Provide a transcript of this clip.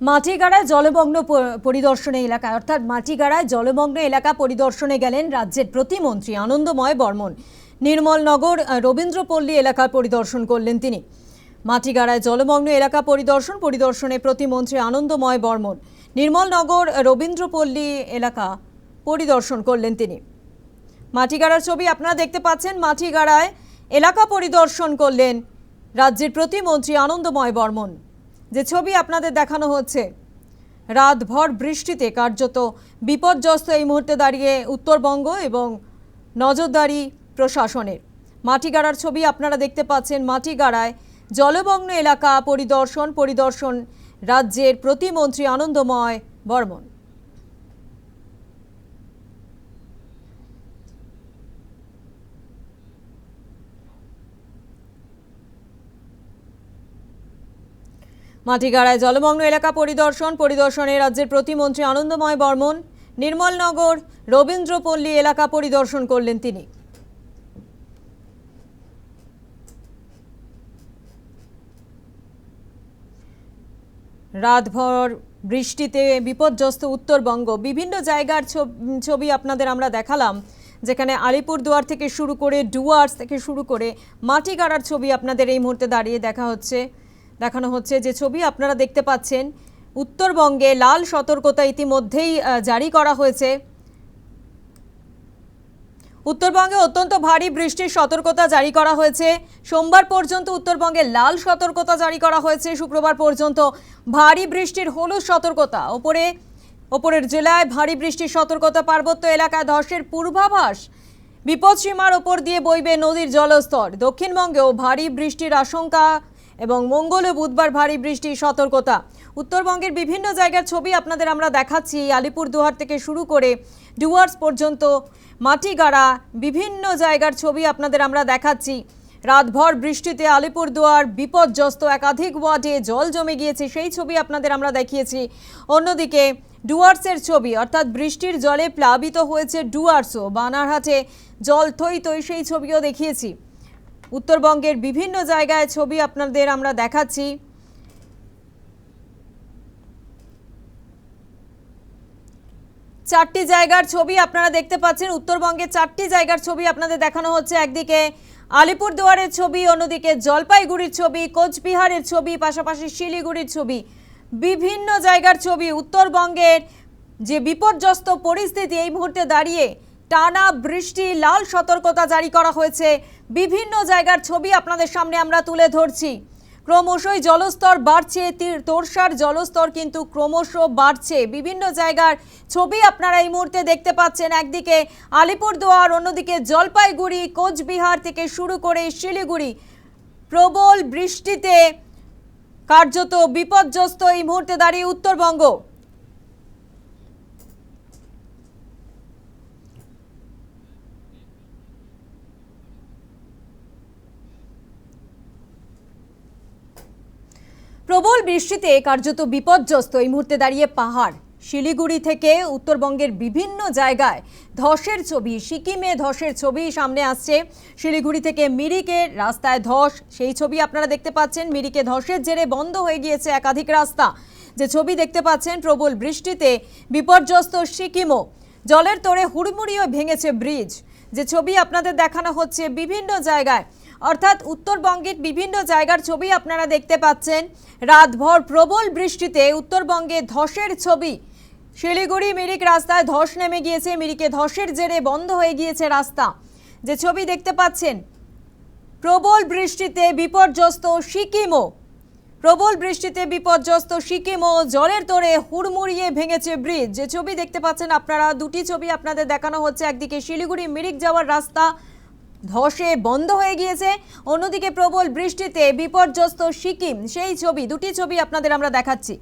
মাটিগাড়ায় জলমগ্ন পরিদর্শনে এলাকা অর্থাৎ মাটিগাড়ায় জলমগ্ন এলাকা পরিদর্শনে গেলেন রাজ্যের প্রতিমন্ত্রী আনন্দময় বর্মন। নির্মলনগর রবীন্দ্রপল্লী এলাকা পরিদর্শন করলেন তিনি। মাটিগাড়ায় জলমগ্ন এলাকা পরিদর্শনে প্রতিমন্ত্রী আনন্দময় বর্মন নির্মলনগর রবীন্দ্রপল্লী এলাকা পরিদর্শন করলেন তিনি। মাটিগাড়ার ছবি আপনারা দেখতে পাচ্ছেন। মাটিগাড়ায় এলাকা পরিদর্শন করলেন রাজ্যের প্রতিমন্ত্রী আনন্দময় বর্মন। যে ছবি আপনাদের দেখানো হচ্ছে, রাতভর বৃষ্টিতে কার্যত বিপর্যস্ত এই মুহূর্তে দাঁড়িয়ে উত্তরবঙ্গ এবং নজরদারি প্রশাসনের। মাটিগাড়ার ছবি আপনারা দেখতে পাচ্ছেন। মাটিগাড়ায় জলমগ্ন এলাকা পরিদর্শন রাজ্যের প্রতিমন্ত্রী আনন্দময় বর্মন। মাটিগাড়ায় জলমগ্ন এলাকা পরিদর্শনে রাজ্যের প্রতিমন্ত্রী আনন্দময় বর্মন নির্মলনগর রবীন্দ্রপল্লী এলাকা পরিদর্শন করলেন তিনি। রাতভর বৃষ্টিতে বিপর্যস্ত উত্তরবঙ্গ, বিভিন্ন জায়গার ছবি আপনাদের আমরা দেখালাম, যেখানে আলিপুরদুয়ার থেকে শুরু করে ডুয়ার্স থেকে শুরু করে মাটিগাড়ার ছবি আপনাদের এই মুহূর্তে দাঁড়িয়ে দেখানো হচ্ছে। যে ছবি আপনারা দেখতে পাচ্ছেন, উত্তরবঙ্গে লাল সতর্কতা ইতিমধ্যেই জারি করা হয়েছে। উত্তরবঙ্গে অত্যন্ত ভারী বৃষ্টির সতর্কতা জারি করা হয়েছে। সোমবার পর্যন্ত উত্তরবঙ্গে লাল সতর্কতা জারি করা হয়েছে। শুক্রবার পর্যন্ত ভারী বৃষ্টির হলুদ সতর্কতা। ওপরের জেলায় ভারী বৃষ্টির সতর্কতা। পার্বত্য এলাকায় ধসের পূর্বাভাস। বিপদসীমার ওপর দিয়ে বইবে নদীর জলস্তর। দক্ষিণবঙ্গেও ভারী বৃষ্টির আশঙ্কা এবং মঙ্গল ও বুধবার ভারী বৃষ্টির সতর্কতা। উত্তরবঙ্গের বিভিন্ন জায়গার ছবি আপনাদের আমরা দেখাচ্ছি। আলিপুরদুয়ার থেকে শুরু করে ডুয়ার্স পর্যন্ত মাটিগাড়া বিভিন্ন জায়গার ছবি আপনাদের আমরা দেখাচ্ছি। রাতভর বৃষ্টিতে আলিপুরদুয়ার বিপর্যস্ত, একাধিক ওয়ার্ডে জল জমে গিয়েছে, সেই ছবি আপনাদের আমরা দেখিয়েছি। অন্যদিকে ডুয়ার্সের ছবি, অর্থাৎ বৃষ্টির জলে প্লাবিত হয়েছে ডুয়ার্সও। বানারহাটে জল থই থই, সেই ছবিও দেখিয়েছি। উত্তরবঙ্গের বিভিন্ন জায়গায় ছবি আপনাদের আমরা দেখাচ্ছি। চারটি জায়গার ছবি আপনারা দেখতে পাচ্ছেন। উত্তরবঙ্গের চারটি জায়গার ছবি আপনাদের দেখানো হচ্ছে। একদিকে আলিপুরদুয়ারের ছবি, অন্যদিকে জলপাইগুড়ির ছবি, কোচবিহারের ছবি, পাশাপাশি শিলিগুড়ির ছবি, বিভিন্ন জায়গার ছবি। উত্তরবঙ্গের যে বিপর্যস্ত পরিস্থিতি এই মুহূর্তে দাঁড়িয়ে, টানা বৃষ্টি, লাল সতর্কতা জারি করা হয়েছে। বিভিন্ন জায়গার ছবি আপনাদের সামনে আমরা তুলে ধরছি। ক্রমশই জলস্তর বাড়ছে, তোরসার জলস্তর কিন্তু ক্রমশ বাড়ছে। বিভিন্ন জায়গার ছবি আপনারা এই মুহূর্তে দেখতে পাচ্ছেন। একদিকে আলিপুরদুয়ার, অন্যদিকে জলপাইগুড়ি, কোচবিহার থেকে শুরু করে শিলিগুড়ি। প্রবল বৃষ্টিতে কার্যত বিপর্যস্ত এই মুহূর্তে দাঁড়িয়ে উত্তরবঙ্গ। প্রবল বৃষ্টিতে কার্যত বিপর্যস্ত এই মুহূর্তে দাঁড়িয়ে পাহাড়। শিলিগুড়ি থেকে উত্তরবঙ্গের বিভিন্ন জায়গায় ধসের ছবি, সিকিমে ধসের ছবি সামনে আসছে। শিলিগুড়ি থেকে মিরিকের রাস্তায় ধস, সেই ছবি আপনারা দেখতে পাচ্ছেন। মিরিকে ধসের জেরে বন্ধ হয়ে গিয়েছে একাধিক রাস্তা, যে ছবি দেখতে পাচ্ছেন। প্রবল বৃষ্টিতে বিপর্যস্ত সিকিমও। জলের তোড়ে হুড়মুড়িয়ে ভেঙেছে ব্রিজ, যে ছবি আপনাদের দেখানো হচ্ছে বিভিন্ন জায়গায়। অর্থাৎ উত্তরবঙ্গের বিভিন্ন জায়গার ছবি আপনারা দেখতে পাচ্ছেন। রাতভর প্রবল বৃষ্টিতে উত্তরবঙ্গে ধসের ছবি। শিলিগুড়ি মিরিক রাস্তায় ধস নেমে গিয়েছে। মিরিকে ধসের জেরে বন্ধ হয়ে গিয়েছে রাস্তা, যে ছবি দেখতে পাচ্ছেন। প্রবল বৃষ্টিতে বিপর্যস্ত সিকিমও। জলের তোড়ে হুড়মুড়িয়ে ভেঙেছে ব্রিজ, যে ছবি দেখতে পাচ্ছেন আপনারা। দুটি ছবি আপনাদের দেখানো হচ্ছে। একদিকে শিলিগুড়ি মিরিক যাওয়ার রাস্তা ধসে বন্ধ হয়ে গিয়েছে, অন্যদিকে প্রবল বৃষ্টিতে বিপর্যস্ত সিকিম, সেই ছবি, দুটি ছবি আপনাদের আমরা দেখাচ্ছি।